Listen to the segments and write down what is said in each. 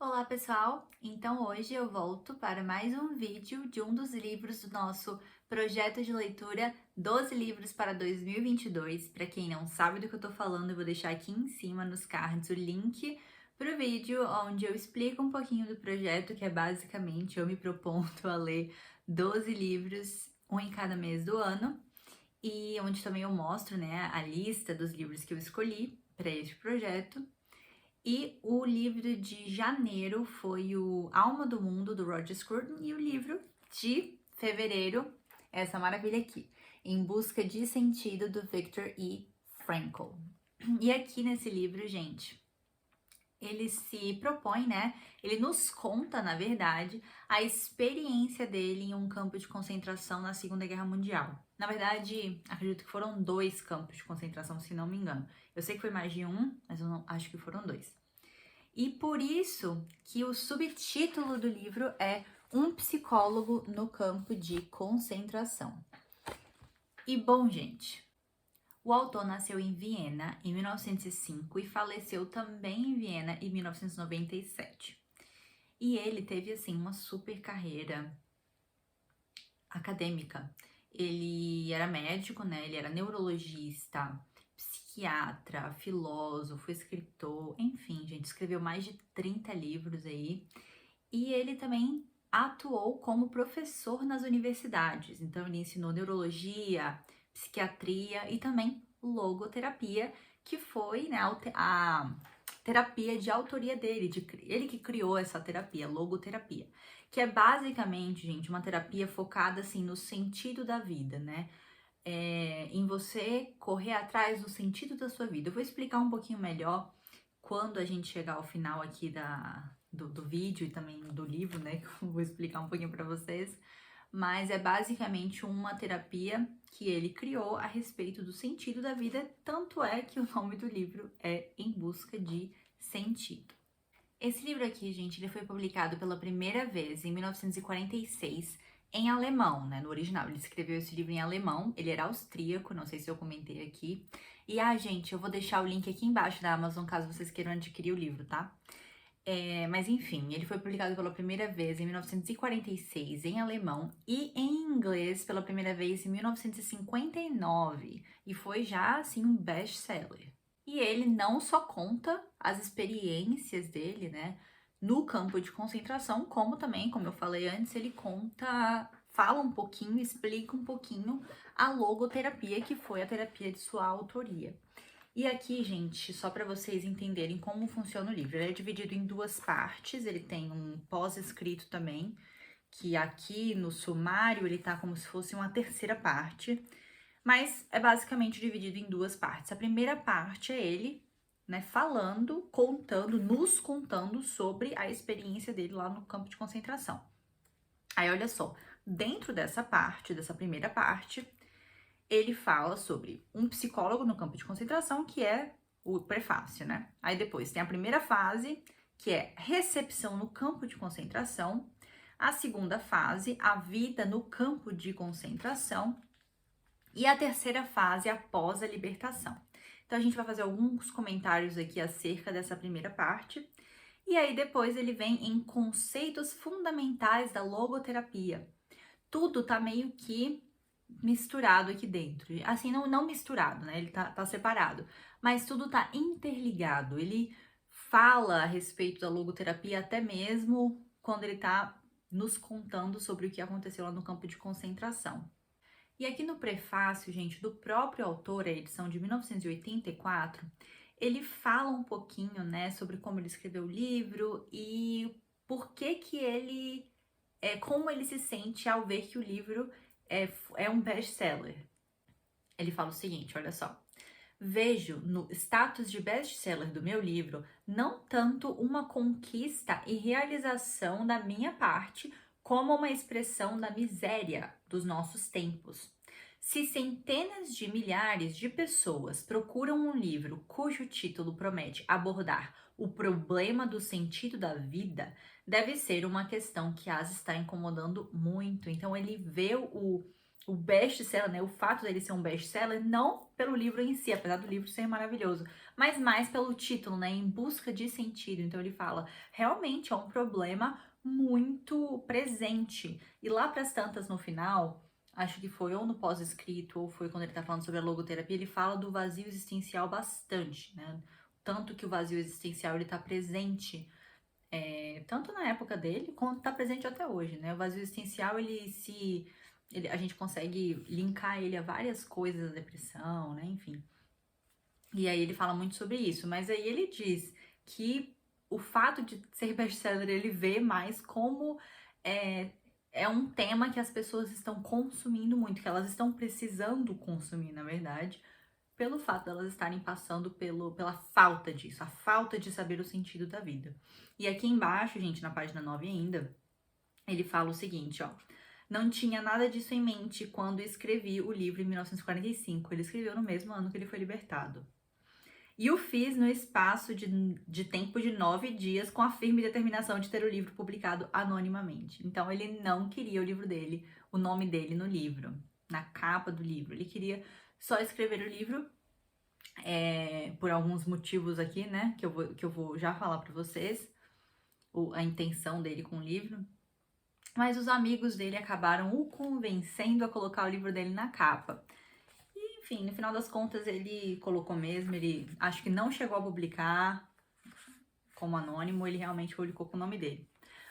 Olá pessoal, então hoje eu volto para mais um vídeo de um dos livros do nosso projeto de leitura 12 livros para 2022. Para quem não sabe do que eu tô falando, eu vou deixar aqui em cima nos cards o link para o vídeo onde eu explico um pouquinho do projeto, que é basicamente eu me propondo a ler 12 livros, um em cada mês do ano, e onde também eu mostro, né, a lista dos livros que eu escolhi para este projeto. E o livro de janeiro foi o Alma do Mundo, do Roger Scruton, e o livro de fevereiro, essa maravilha aqui, Em Busca de Sentido, do Viktor E. Frankl. E aqui nesse livro, gente, ele se propõe, né? Ele nos conta, na verdade, a experiência dele em um campo de concentração na Segunda Guerra Mundial. Na verdade, acredito que foram 2 campos de concentração, se não me engano. Eu sei que foi mais de um, mas eu não acho que foram 2. E por isso que o subtítulo do livro é Um Psicólogo no Campo de Concentração. E bom, gente, o autor nasceu em Viena em 1905 e faleceu também em Viena em 1997. E ele teve, assim, uma super carreira acadêmica. Ele era médico, né? Ele era neurologista, psiquiatra, filósofo, escritor, enfim, gente, escreveu mais de 30 livros aí. E ele também atuou como professor nas universidades. Então, ele ensinou neurologia, psiquiatria e também logoterapia, que foi, né, a terapia de autoria dele, ele que criou essa terapia, logoterapia, que é basicamente, gente, uma terapia focada assim no sentido da vida, né? Em você correr atrás do sentido da sua vida. Eu vou explicar um pouquinho melhor quando a gente chegar ao final aqui do vídeo e também do livro, né? Que eu vou explicar um pouquinho para vocês. Mas é basicamente uma terapia que ele criou a respeito do sentido da vida, tanto é que o nome do livro é Em Busca de Sentido. Esse livro aqui, gente, ele foi publicado pela primeira vez em 1946 em alemão, né, no original. Ele escreveu esse livro em alemão, ele era austríaco, não sei se eu comentei aqui. E, gente, eu vou deixar o link aqui embaixo da Amazon, caso vocês queiram adquirir o livro, tá? Mas enfim, ele foi publicado pela primeira vez em 1946 em alemão e em inglês pela primeira vez em 1959 e foi já assim um best-seller. E ele não só conta as experiências dele, né, no campo de concentração, como também, como eu falei antes, ele fala um pouquinho, explica um pouquinho a logoterapia, que foi a terapia de sua autoria. E aqui, gente, só para vocês entenderem como funciona o livro, ele é dividido em 2 partes, ele tem um pós-escrito também, que aqui no sumário ele tá como se fosse uma terceira parte, mas é basicamente dividido em 2 partes. A primeira parte é ele, né, falando, contando, nos contando sobre a experiência dele lá no campo de concentração. Aí, olha só, dentro dessa parte, dessa primeira parte, ele fala sobre um psicólogo no campo de concentração, que é o prefácio, né? Aí depois tem a primeira fase, que é recepção no campo de concentração. A segunda fase, a vida no campo de concentração. E a terceira fase, após a libertação. Então, a gente vai fazer alguns comentários aqui acerca dessa primeira parte. E aí, depois, ele vem em conceitos fundamentais da logoterapia. Tudo tá meio que misturado aqui dentro. Assim, não misturado, né? Ele tá separado. Mas tudo tá interligado. Ele fala a respeito da logoterapia até mesmo quando ele tá nos contando sobre o que aconteceu lá no campo de concentração. E aqui no prefácio, gente, do próprio autor, a edição de 1984, ele fala um pouquinho, né, sobre como ele escreveu o livro e por que ele, como ele se sente ao ver que o livro é um best-seller. Ele fala o seguinte, olha só. Vejo no status de best-seller do meu livro não tanto uma conquista e realização da minha parte, como uma expressão da miséria dos nossos tempos. Se centenas de milhares de pessoas procuram um livro cujo título promete abordar o problema do sentido da vida, deve ser uma questão que as está incomodando muito. Então ele vê o best-seller, né? O fato dele ser um best-seller, não pelo livro em si, apesar do livro ser maravilhoso, mas mais pelo título, né? Em busca de sentido. Então ele fala, realmente é um problema muito presente. E lá para as tantas no final, acho que foi ou no pós-escrito, ou foi quando ele tá falando sobre a logoterapia, ele fala do vazio existencial bastante, né? Tanto que o vazio existencial ele tá presente, tanto na época dele, quanto tá presente até hoje, né? O vazio existencial, a gente consegue linkar ele a várias coisas da depressão, né? Enfim. E aí ele fala muito sobre isso, mas aí ele diz que o fato de ser best-seller ele vê mais como é, é um tema que as pessoas estão consumindo muito, que elas estão precisando consumir, na verdade, pelo fato de elas estarem passando pela falta disso, a falta de saber o sentido da vida. E aqui embaixo, gente, na página 9 ainda, ele fala o seguinte, ó. Não tinha nada disso em mente quando escrevi o livro em 1945. Ele escreveu no mesmo ano que ele foi libertado. E o fiz no espaço de tempo de 9 dias, com a firme determinação de ter o livro publicado anonimamente. Então, ele não queria o livro dele, o nome dele no livro, na capa do livro. Ele queria só escrever o livro, por alguns motivos aqui, né, que eu vou já falar para vocês, a intenção dele com o livro. Mas os amigos dele acabaram o convencendo a colocar o livro dele na capa. Enfim, no final das contas ele colocou mesmo, ele acho que não chegou a publicar como anônimo, ele realmente publicou com o nome dele.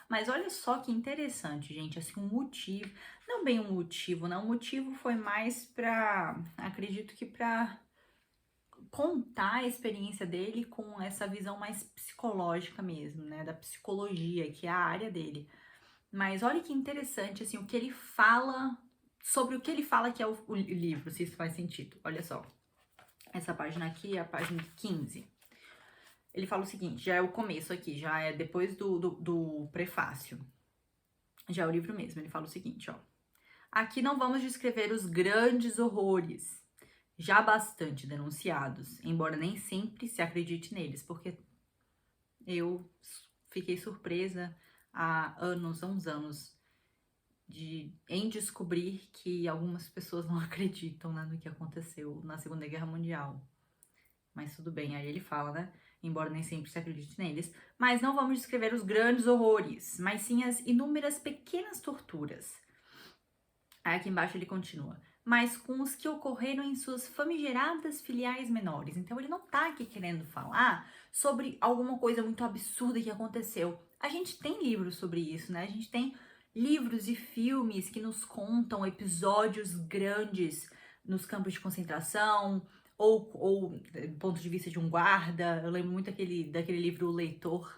Mas olha só que interessante, gente, assim, um motivo, não bem um motivo, não, o motivo foi mais acredito que pra contar a experiência dele com essa visão mais psicológica mesmo, né, da psicologia, que é a área dele. Mas olha que interessante, assim, o que ele fala, sobre o que ele fala que é o livro, se isso faz sentido. Olha só, essa página aqui é a página 15. Ele fala o seguinte, já é o começo aqui, já é depois do prefácio. Já é o livro mesmo, ele fala o seguinte, ó. Aqui não vamos descrever os grandes horrores, já bastante denunciados, embora nem sempre se acredite neles, porque eu fiquei surpresa há uns anos, em descobrir que algumas pessoas não acreditam, né, no que aconteceu na Segunda Guerra Mundial. Mas tudo bem, aí ele fala, né? Embora nem sempre se acredite neles. Mas não vamos descrever os grandes horrores, mas sim as inúmeras pequenas torturas. Aí aqui embaixo ele continua. Mas com os que ocorreram em suas famigeradas filiais menores. Então ele não tá aqui querendo falar sobre alguma coisa muito absurda que aconteceu. A gente tem livros sobre isso, né? A gente tem livros e filmes que nos contam episódios grandes nos campos de concentração, ou do ponto de vista de um guarda. Eu lembro muito daquele livro O Leitor,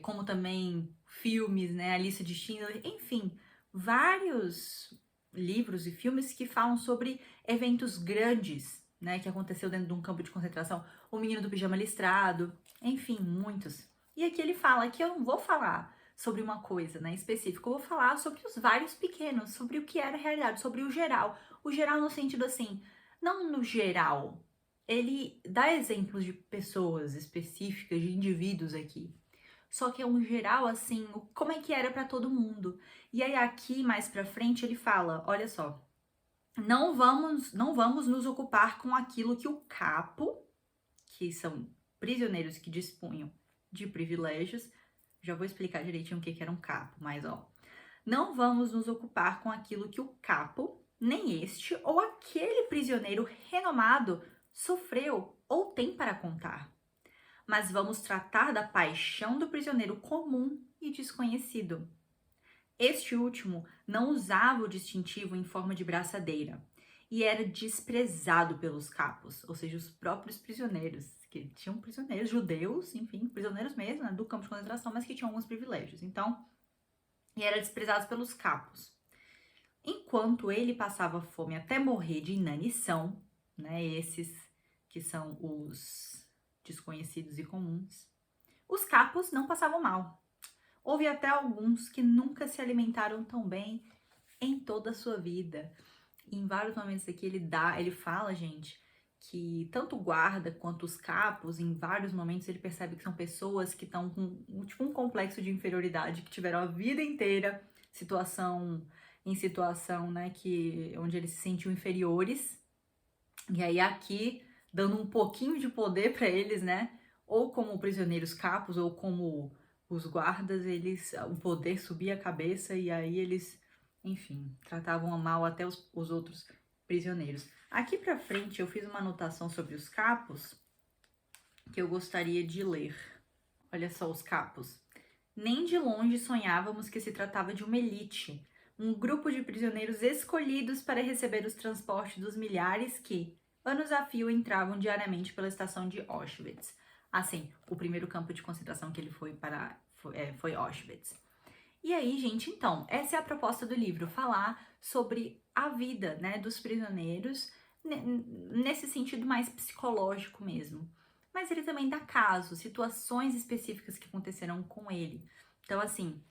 como também filmes, né? A Lista de Schindler, enfim, vários livros e filmes que falam sobre eventos grandes, né? Que aconteceu dentro de um campo de concentração. O Menino do Pijama Listrado, enfim, muitos. E aqui ele fala que eu não vou falar sobre uma coisa, né, específica, eu vou falar sobre os vários pequenos, sobre o que era a realidade, sobre o geral. O geral no sentido assim, não no geral. Ele dá exemplos de pessoas específicas, de indivíduos aqui. Só que é um geral assim, como é que era para todo mundo. E aí aqui mais para frente ele fala, olha só, não vamos nos ocupar com aquilo que o capo, que são prisioneiros que dispunham de privilégios, já vou explicar direitinho o que era um capo, mas ó, não vamos nos ocupar com aquilo que o capo, nem este ou aquele prisioneiro renomado sofreu ou tem para contar. Mas vamos tratar da paixão do prisioneiro comum e desconhecido. Este último não usava o distintivo em forma de braçadeira e era desprezado pelos capos, ou seja, os próprios prisioneiros, que tinham prisioneiros judeus, enfim, prisioneiros mesmo, né, do campo de concentração, mas que tinham alguns privilégios. Então, e era desprezado pelos capos. Enquanto ele passava fome até morrer de inanição, né, esses que são os desconhecidos e comuns, os capos não passavam mal. Houve até alguns que nunca se alimentaram tão bem em toda a sua vida. E em vários momentos aqui ele fala, gente, que tanto o guarda quanto os capos, em vários momentos ele percebe que são pessoas que estão com tipo um complexo de inferioridade, que tiveram a vida inteira em situação, né, onde eles se sentiam inferiores. E aí aqui dando um pouquinho de poder para eles, né? Ou como prisioneiros capos, ou como os guardas, o poder subia a cabeça e aí eles, enfim, tratavam mal até os outros prisioneiros. Aqui pra frente eu fiz uma anotação sobre os capos que eu gostaria de ler. Olha só os capos. Nem de longe sonhávamos que se tratava de uma elite, um grupo de prisioneiros escolhidos para receber os transportes dos milhares que, anos a fio, entravam diariamente pela estação de Auschwitz. Assim, o primeiro campo de concentração que ele foi Auschwitz. E aí, gente, então, essa é a proposta do livro, falar sobre a vida, né, dos prisioneiros, nesse sentido mais psicológico mesmo. Mas ele também dá casos, situações específicas que aconteceram com ele. Então, assim,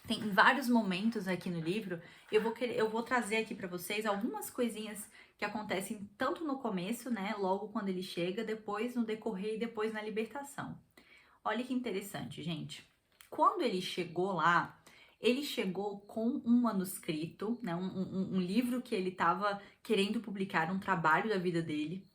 tem vários momentos aqui no livro, eu vou trazer aqui para vocês algumas coisinhas que acontecem tanto no começo, né, logo quando ele chega, depois no decorrer e depois na libertação. Olha que interessante, gente. Quando ele chegou lá, ele chegou com um manuscrito, né, um livro que ele estava querendo publicar, um trabalho da vida dele.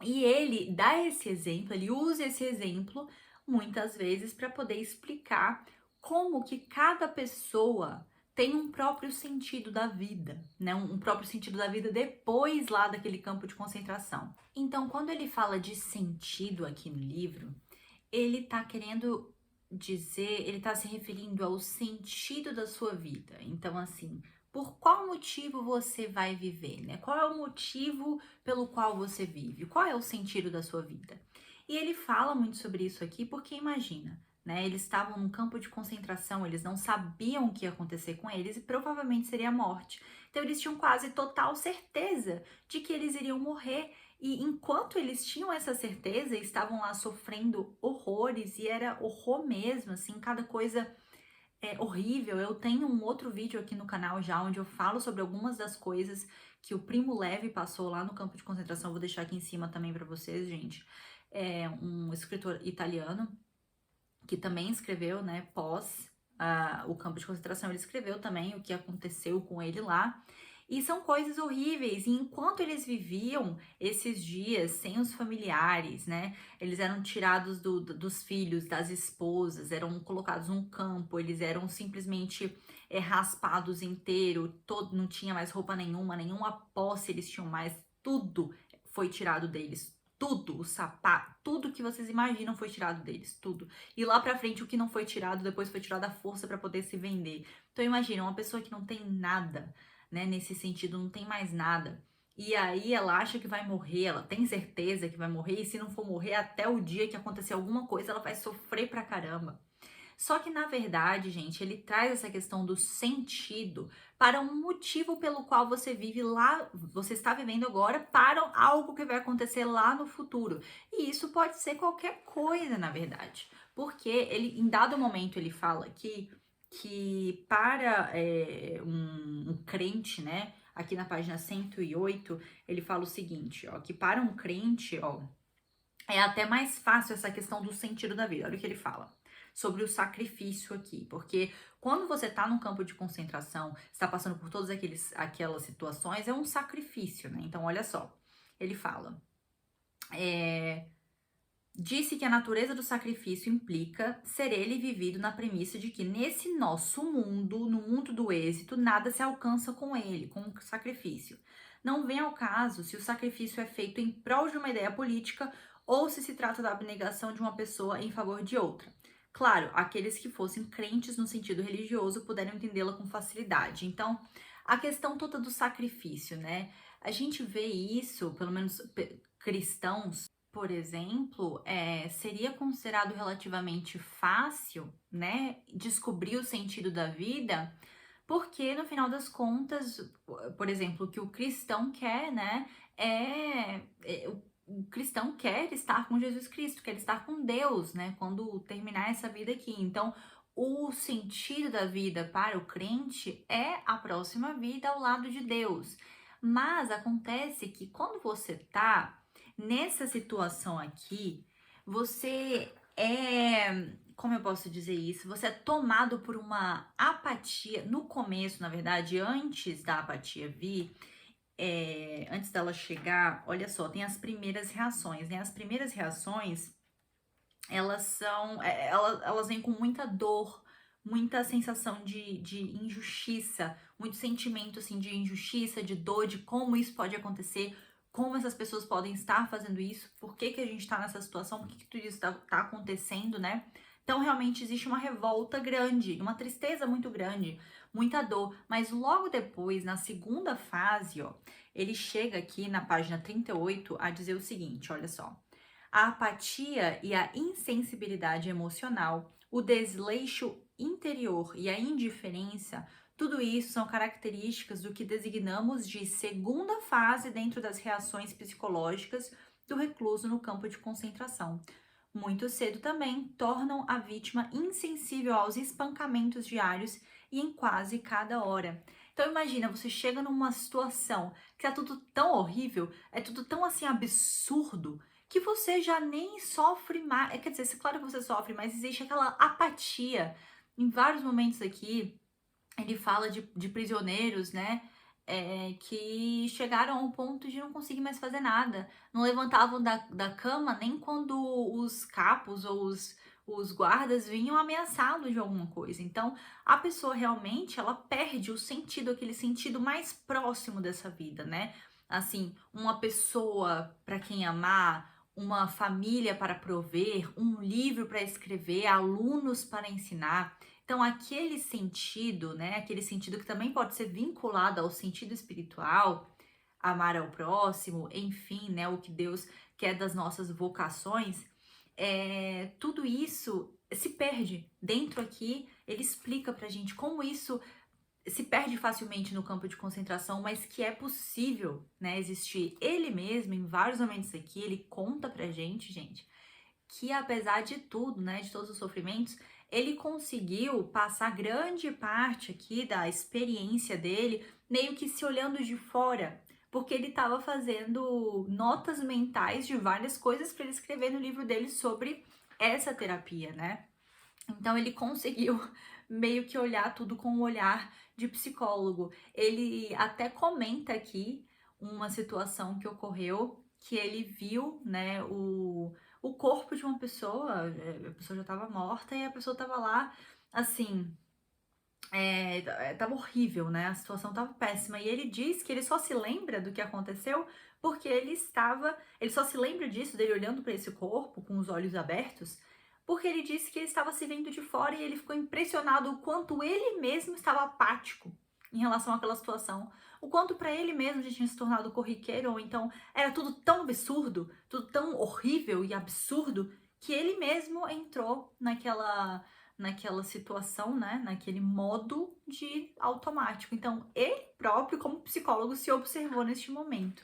E ele dá esse exemplo, ele usa esse exemplo muitas vezes para poder explicar como que cada pessoa tem um próprio sentido da vida, né? Um próprio sentido da vida depois lá daquele campo de concentração. Então, quando ele fala de sentido aqui no livro, ele tá querendo dizer, ele tá se referindo ao sentido da sua vida. Então, assim, por qual motivo você vai viver, né? Qual é o motivo pelo qual você vive? Qual é o sentido da sua vida? E ele fala muito sobre isso aqui porque imagina, né? Eles estavam num campo de concentração, eles não sabiam o que ia acontecer com eles e provavelmente seria a morte. Então eles tinham quase total certeza de que eles iriam morrer. E enquanto eles tinham essa certeza, estavam lá sofrendo horrores e era horror mesmo, assim, cada coisa horrível. Eu tenho um outro vídeo aqui no canal já onde eu falo sobre algumas das coisas que o Primo Levi passou lá no campo de concentração. Vou deixar aqui em cima também para vocês, gente. É um escritor italiano que também escreveu, né, pós o campo de concentração. Ele escreveu também o que aconteceu com ele lá. E são coisas horríveis. E enquanto eles viviam esses dias sem os familiares, né? Eles eram tirados dos filhos, das esposas, eram colocados num campo, eles eram simplesmente raspados inteiro, não tinha mais roupa nenhuma posse eles tinham mais, tudo foi tirado deles. Tudo, o sapato, tudo que vocês imaginam foi tirado deles, tudo. E lá pra frente, o que não foi tirado, depois foi tirado à força para poder se vender. Então imagina, uma pessoa que não tem nada, né, nesse sentido, não tem mais nada. E aí ela acha que vai morrer, ela tem certeza que vai morrer, e se não for morrer até o dia que acontecer alguma coisa, ela vai sofrer pra caramba. Só que na verdade, gente, ele traz essa questão do sentido para um motivo pelo qual você vive lá, você está vivendo agora para algo que vai acontecer lá no futuro. E isso pode ser qualquer coisa, na verdade. Porque ele, em dado momento, ele fala que para um crente, né? Aqui na página 108, ele fala o seguinte, ó, que para um crente, ó, é até mais fácil essa questão do sentido da vida. Olha o que ele fala sobre o sacrifício aqui, porque quando você tá num campo de concentração, está passando por todas aquelas situações, é um sacrifício, né? Então, olha só, ele fala, disse que a natureza do sacrifício implica ser ele vivido na premissa de que nesse nosso mundo, no mundo do êxito, nada se alcança com ele, com o sacrifício. Não vem ao caso se o sacrifício é feito em prol de uma ideia política ou se trata da abnegação de uma pessoa em favor de outra. Claro, aqueles que fossem crentes no sentido religioso puderam entendê-la com facilidade. Então, a questão toda do sacrifício, né? A gente vê isso, pelo menos cristãos, por exemplo, seria considerado relativamente fácil, né, descobrir o sentido da vida, porque no final das contas, por exemplo, o que o cristão quer, né, o cristão quer estar com Jesus Cristo, quer estar com Deus, né, quando terminar essa vida aqui. Então, o sentido da vida para o crente é a próxima vida ao lado de Deus. Mas acontece que quando você tá nessa situação aqui, você como eu posso dizer isso? Você é tomado por uma apatia, no começo, na verdade, antes da apatia vir, antes dela chegar, olha só, tem as primeiras reações, né? As primeiras reações, elas vêm com muita dor, muita sensação de injustiça, muito sentimento, assim, de injustiça, de dor, de como isso pode acontecer, como essas pessoas podem estar fazendo isso, por que que a gente tá nessa situação, por que que tudo isso tá acontecendo, né? Então, realmente, existe uma revolta grande, uma tristeza muito grande, muita dor. Mas logo depois, na segunda fase, ó, ele chega aqui na página 38 a dizer o seguinte, olha só. A apatia e a insensibilidade emocional, o desleixo interior e a indiferença, tudo isso são características do que designamos de segunda fase dentro das reações psicológicas do recluso no campo de concentração. Muito cedo também tornam a vítima insensível aos espancamentos diários e em quase cada hora. Então imagina, você chega numa situação que tá tudo tão horrível, é tudo tão assim absurdo, que você já nem sofre mais. Quer dizer, claro que você sofre, mas existe aquela apatia. Em vários momentos aqui, ele fala de prisioneiros, né? Que chegaram ao ponto de não conseguir mais fazer nada. Não levantavam da cama nem quando os capos ou os guardas vinham ameaçá-lo de alguma coisa. Então, a pessoa realmente, ela perde o sentido, aquele sentido mais próximo dessa vida, né? Assim, uma pessoa para quem amar, uma família para prover, um livro para escrever, alunos para ensinar. Então, aquele sentido, né? Aquele sentido que também pode ser vinculado ao sentido espiritual, amar ao próximo, enfim, né? O que Deus quer das nossas vocações, tudo isso se perde. Dentro aqui, ele explica pra gente como isso se perde facilmente no campo de concentração, mas que é possível, né, existir. Ele mesmo, em vários momentos aqui, ele conta pra gente, que apesar de tudo, né, de todos os sofrimentos, ele conseguiu passar grande parte aqui da experiência dele meio que se olhando de fora, porque ele estava fazendo notas mentais de várias coisas para ele escrever no livro dele sobre essa terapia, né? Então ele conseguiu meio que olhar tudo com um olhar de psicólogo. Ele até comenta aqui uma situação que ocorreu, que ele viu, né, o corpo de uma pessoa, a pessoa já estava morta e a pessoa estava lá, assim, tava horrível, né? A situação tava péssima. E ele diz que ele só se lembra do que aconteceu porque ele só se lembra disso, dele olhando para esse corpo com os olhos abertos, porque ele disse que ele estava se vendo de fora e ele ficou impressionado o quanto ele mesmo estava apático em relação àquela situação, o quanto para ele mesmo já tinha se tornado corriqueiro, ou então era tudo tão absurdo, tudo tão horrível e absurdo, que ele mesmo entrou naquela situação, né, naquele modo de automático. Então, ele próprio, como psicólogo, se observou neste momento.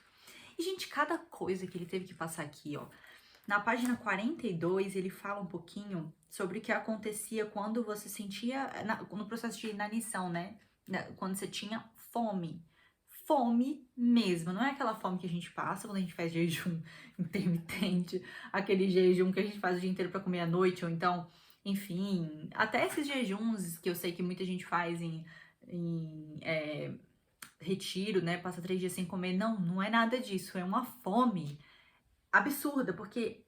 E, gente, cada coisa que ele teve que passar aqui, ó. Na página 42, ele fala um pouquinho sobre o que acontecia quando você sentia, no processo de inanição, né? Quando você tinha fome. Fome mesmo, não é aquela fome que a gente passa quando a gente faz jejum intermitente, aquele jejum que a gente faz o dia inteiro para comer à noite, ou então, enfim, até esses jejuns que eu sei que muita gente faz em retiro, né? Passa 3 dias sem comer. Não, não é nada disso, é uma fome absurda, porque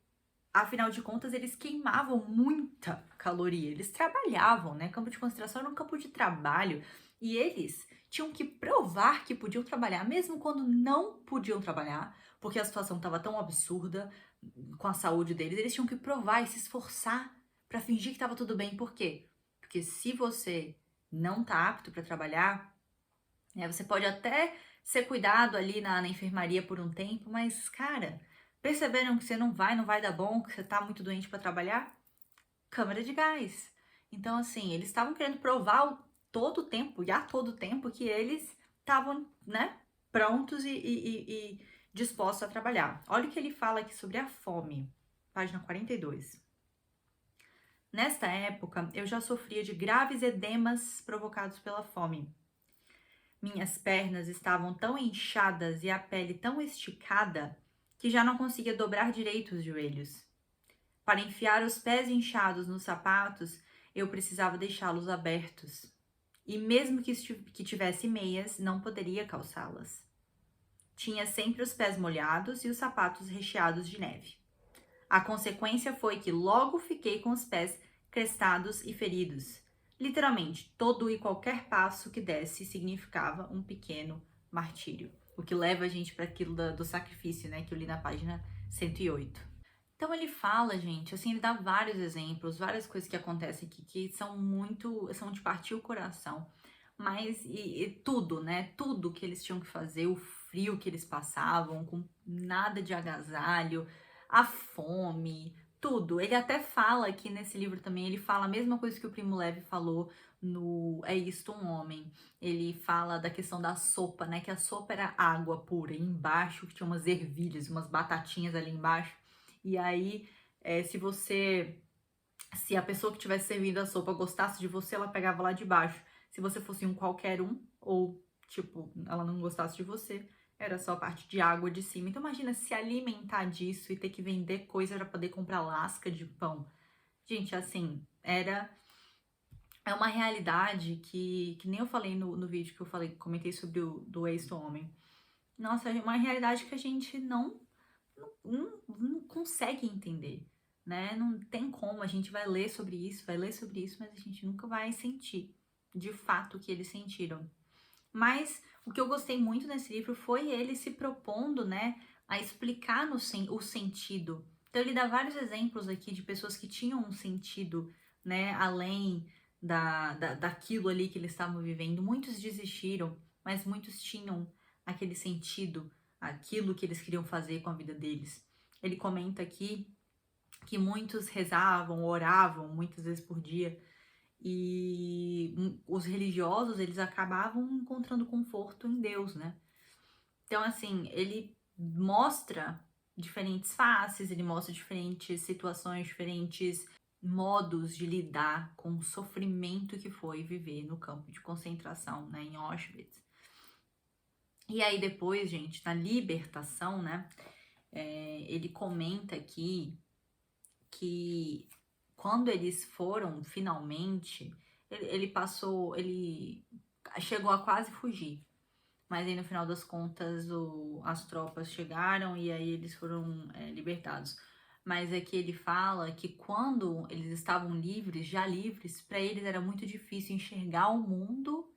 afinal de contas, eles queimavam muita caloria, eles trabalhavam, né? Campo de concentração era um campo de trabalho e eles tinham que provar que podiam trabalhar, mesmo quando não podiam trabalhar, porque a situação estava tão absurda com a saúde deles, eles tinham que provar e se esforçar para fingir que estava tudo bem. Por quê? Porque se você não tá apto para trabalhar, né, você pode até ser cuidado ali na enfermaria por um tempo, mas, cara, perceberam que você não vai dar bom, que você tá muito doente para trabalhar? Câmara de gás. Então, assim, eles estavam querendo provar todo o tempo, e a todo tempo, que eles estavam, né, prontos e dispostos a trabalhar. Olha o que ele fala aqui sobre a fome, página 42. Nesta época, eu já sofria de graves edemas provocados pela fome. Minhas pernas estavam tão inchadas e a pele tão esticada que já não conseguia dobrar direito os joelhos. Para enfiar os pés inchados nos sapatos, eu precisava deixá-los abertos. E mesmo que tivesse meias, não poderia calçá-las. Tinha sempre os pés molhados e os sapatos recheados de neve. A consequência foi que logo fiquei com os pés crestados e feridos. Literalmente, todo e qualquer passo que desse significava um pequeno martírio. O que leva a gente para aquilo do sacrifício, né? Que eu li na página 108. Então ele fala, gente, assim, ele dá vários exemplos, várias coisas que acontecem aqui que são de partir o coração. Mas e tudo, né? Tudo que eles tinham que fazer, o frio que eles passavam, com nada de agasalho, a fome, tudo. Ele até fala aqui nesse livro também, ele fala a mesma coisa que o Primo Levi falou no É Isto um Homem. Ele fala da questão da sopa, né? Que a sopa era água pura, e embaixo tinha umas ervilhas, umas batatinhas ali embaixo. E aí, se a pessoa que tivesse servindo a sopa gostasse de você, ela pegava lá de baixo. Se você fosse um qualquer um, ou tipo, ela não gostasse de você, era só a parte de água de cima. Então imagina se alimentar disso e ter que vender coisa para poder comprar lasca de pão. Gente, assim, é uma realidade que nem eu falei no vídeo que eu falei, comentei sobre o do ex do homem. Nossa, é uma realidade que a gente não consegue entender, né? Não tem como, a gente vai ler sobre isso, mas a gente nunca vai sentir de fato o que eles sentiram. Mas o que eu gostei muito nesse livro foi ele se propondo, né, a explicar o sentido. Então ele dá vários exemplos aqui de pessoas que tinham um sentido, né, além daquilo ali que eles estavam vivendo. Muitos desistiram, mas muitos tinham aquele sentido, aquilo que eles queriam fazer com a vida deles. Ele comenta aqui que muitos rezavam, oravam muitas vezes por dia, e os religiosos, eles acabavam encontrando conforto em Deus, né? Então, assim, ele mostra diferentes faces, ele mostra diferentes situações, diferentes modos de lidar com o sofrimento que foi viver no campo de concentração, né, em Auschwitz. E aí depois, gente, na libertação, né, ele comenta aqui que quando eles foram finalmente, ele chegou a quase fugir. Mas aí no final das contas as tropas chegaram e aí eles foram libertados. Mas aqui ele fala que quando eles estavam livres, já livres, para eles era muito difícil enxergar o mundo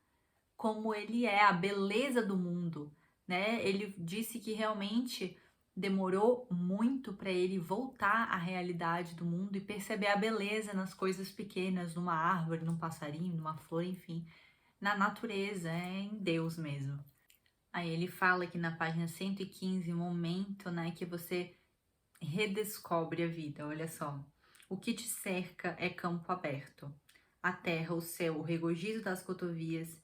como ele é, a beleza do mundo, né? Ele disse que realmente demorou muito para ele voltar à realidade do mundo e perceber a beleza nas coisas pequenas, numa árvore, num passarinho, numa flor, enfim, na natureza, em Deus mesmo. Aí ele fala aqui na página 115, momento, né, que você redescobre a vida, olha só. O que te cerca é campo aberto. A terra, o céu, o regozijo das cotovias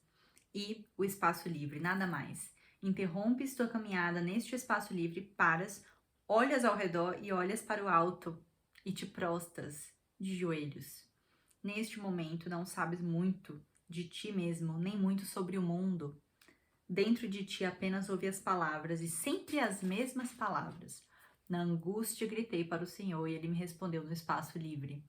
e o espaço livre, nada mais. Interrompes tua caminhada neste espaço livre, paras, olhas ao redor e olhas para o alto e te prostas de joelhos. Neste momento não sabes muito de ti mesmo, nem muito sobre o mundo. Dentro de ti apenas ouvi as palavras, e sempre as mesmas palavras. Na angústia gritei para o Senhor, e ele me respondeu no espaço livre.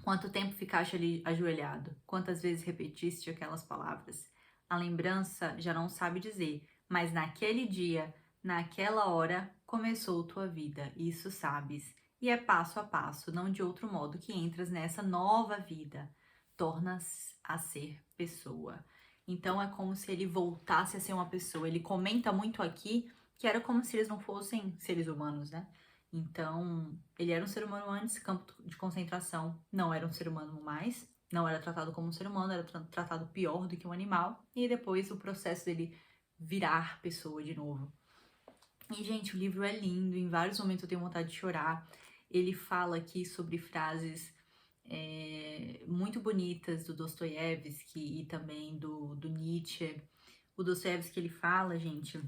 Quanto tempo ficaste ali ajoelhado? Quantas vezes repetiste aquelas palavras? A lembrança já não sabe dizer, mas naquele dia, naquela hora, começou tua vida, isso sabes. E é passo a passo, não de outro modo, que entras nessa nova vida. Tornas a ser pessoa. Então é como se ele voltasse a ser uma pessoa. Ele comenta muito aqui que era como se eles não fossem seres humanos, né? Então, ele era um ser humano antes, campo de concentração, não era um ser humano mais, não era tratado como um ser humano, era tratado pior do que um animal, e depois o processo dele virar pessoa de novo. E, gente, o livro é lindo, em vários momentos eu tenho vontade de chorar. Ele fala aqui sobre frases muito bonitas do Dostoiévski e também do Nietzsche. O Dostoiévski, ele fala, gente,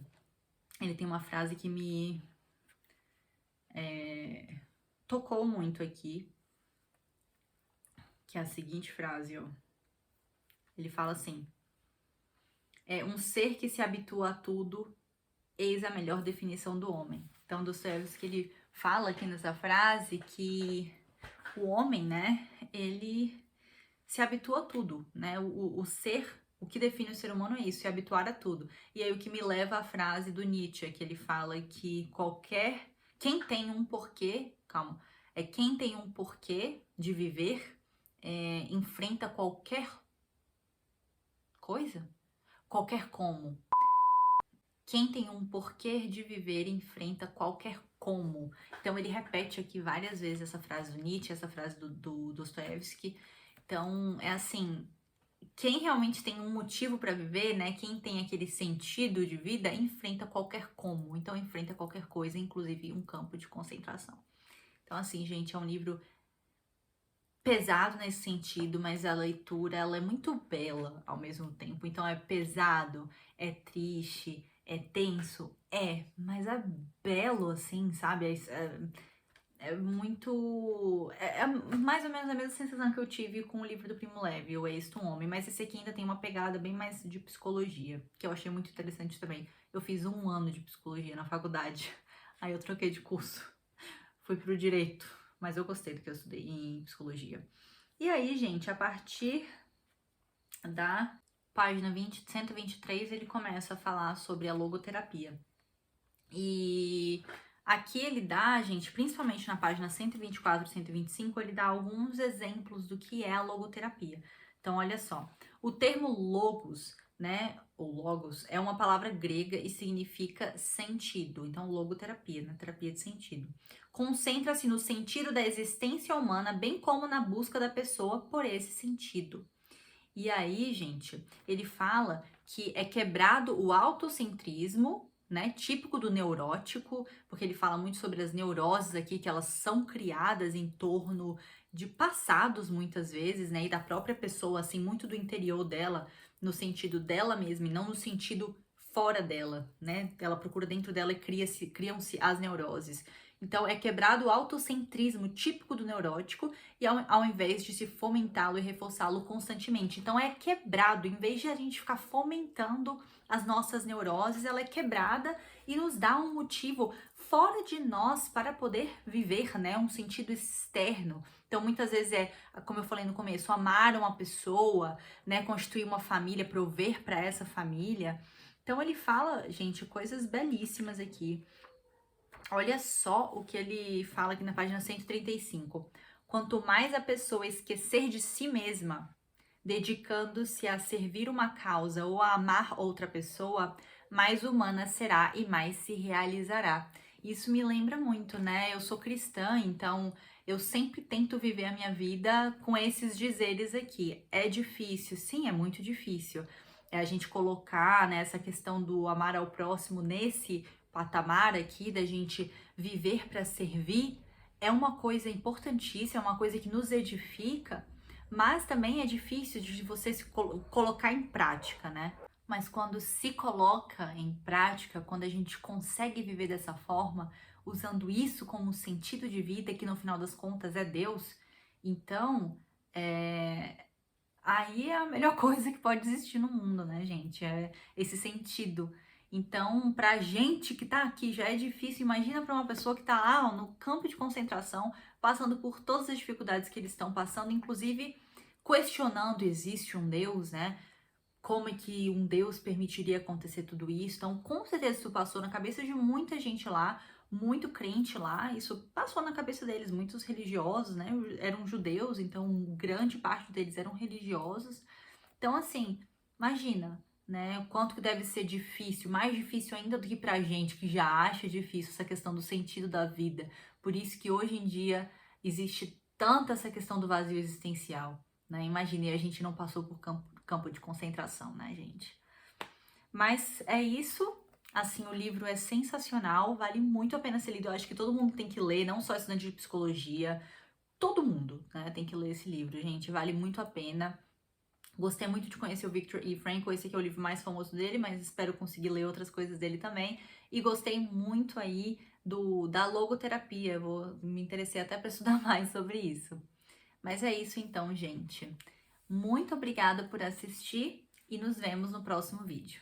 ele tem uma frase que me tocou muito aqui, que é a seguinte frase, ó. Ele fala assim: um ser que se habitua a tudo, eis a melhor definição do homem. Então, Dostoiévski, ele fala aqui nessa frase que o homem, né, ele se habitua a tudo, né? O ser O que define o ser humano é isso, se habituar a tudo. E aí o que me leva à frase do Nietzsche, que ele fala que quem tem um porquê, calma, quem tem um porquê de viver, enfrenta qualquer coisa, qualquer como. Quem tem um porquê de viver enfrenta qualquer como. Então ele repete aqui várias vezes essa frase do Nietzsche, essa frase do Dostoiévski. Então é assim, quem realmente tem um motivo para viver, né? Quem tem aquele sentido de vida, enfrenta qualquer como. Então enfrenta qualquer coisa, inclusive um campo de concentração. Então assim, gente, é um livro pesado nesse sentido, mas a leitura ela é muito bela ao mesmo tempo. Então é pesado, é triste, é tenso, mas é belo assim, sabe? É muito. É mais ou menos a mesma sensação que eu tive com o livro do Primo Levi, O Êxito um Homem, mas esse aqui ainda tem uma pegada bem mais de psicologia, que eu achei muito interessante também. Eu fiz 1 ano de psicologia na faculdade, aí eu troquei de curso, fui pro direito, mas eu gostei do que eu estudei em psicologia. E aí, gente, a partir da página 123, ele começa a falar sobre a logoterapia. E aqui ele dá, gente, principalmente na página 124 e 125, ele dá alguns exemplos do que é a logoterapia. Então, olha só, o termo logos, né, ou logos, é uma palavra grega e significa sentido. Então, logoterapia, né, terapia de sentido. Concentra-se no sentido da existência humana, bem como na busca da pessoa por esse sentido. E aí, gente, ele fala que é quebrado o autocentrismo, né, típico do neurótico, porque ele fala muito sobre as neuroses aqui, que elas são criadas em torno de passados, muitas vezes, né, e da própria pessoa, assim, muito do interior dela, no sentido dela mesma, e não no sentido fora dela, né, ela procura dentro dela e criam-se as neuroses. Então, é quebrado o autocentrismo típico do neurótico e ao invés de se fomentá-lo e reforçá-lo constantemente. Então, é quebrado, em vez de a gente ficar fomentando as nossas neuroses, ela é quebrada e nos dá um motivo fora de nós para poder viver, né? Um sentido externo. Então, muitas vezes como eu falei no começo, amar uma pessoa, né? Constituir uma família, prover para essa família. Então, ele fala, gente, coisas belíssimas aqui. Olha só o que ele fala aqui na página 135. Quanto mais a pessoa esquecer de si mesma, dedicando-se a servir uma causa ou a amar outra pessoa, mais humana será e mais se realizará. Isso me lembra muito, né? Eu sou cristã, então eu sempre tento viver a minha vida com esses dizeres aqui. É difícil, sim, é muito difícil. É a gente colocar, né, essa questão do amar ao próximo nesse patamar aqui, da gente viver para servir, é uma coisa importantíssima, é uma coisa que nos edifica, mas também é difícil de você se colocar em prática, né? Mas quando se coloca em prática, quando a gente consegue viver dessa forma, usando isso como sentido de vida, que no final das contas é Deus, então aí é a melhor coisa que pode existir no mundo, né, gente? É esse sentido. Então, pra gente que tá aqui já é difícil, imagina para uma pessoa que tá lá, ó, no campo de concentração, passando por todas as dificuldades que eles estão passando, inclusive questionando, existe um Deus, né? Como é que um Deus permitiria acontecer tudo isso? Então, com certeza isso passou na cabeça de muita gente lá, muito crente lá, isso passou na cabeça deles, muitos religiosos, né? Eram judeus, então grande parte deles eram religiosos. Então, assim, imagina, né? O quanto que deve ser difícil, mais difícil ainda do que pra gente que já acha difícil essa questão do sentido da vida. Por isso que hoje em dia existe tanta essa questão do vazio existencial, né? Imagine, a gente não passou por campo de concentração, né, gente? Mas é isso. Assim, o livro é sensacional, vale muito a pena ser lido. Eu acho que todo mundo tem que ler, não só estudante de psicologia, todo mundo, né, tem que ler esse livro, gente. Vale muito a pena. Gostei muito de conhecer o Viktor E. Frankl, esse aqui é o livro mais famoso dele, mas espero conseguir ler outras coisas dele também. E gostei muito aí da logoterapia, eu me interessei até para estudar mais sobre isso. Mas é isso então, gente. Muito obrigada por assistir e nos vemos no próximo vídeo.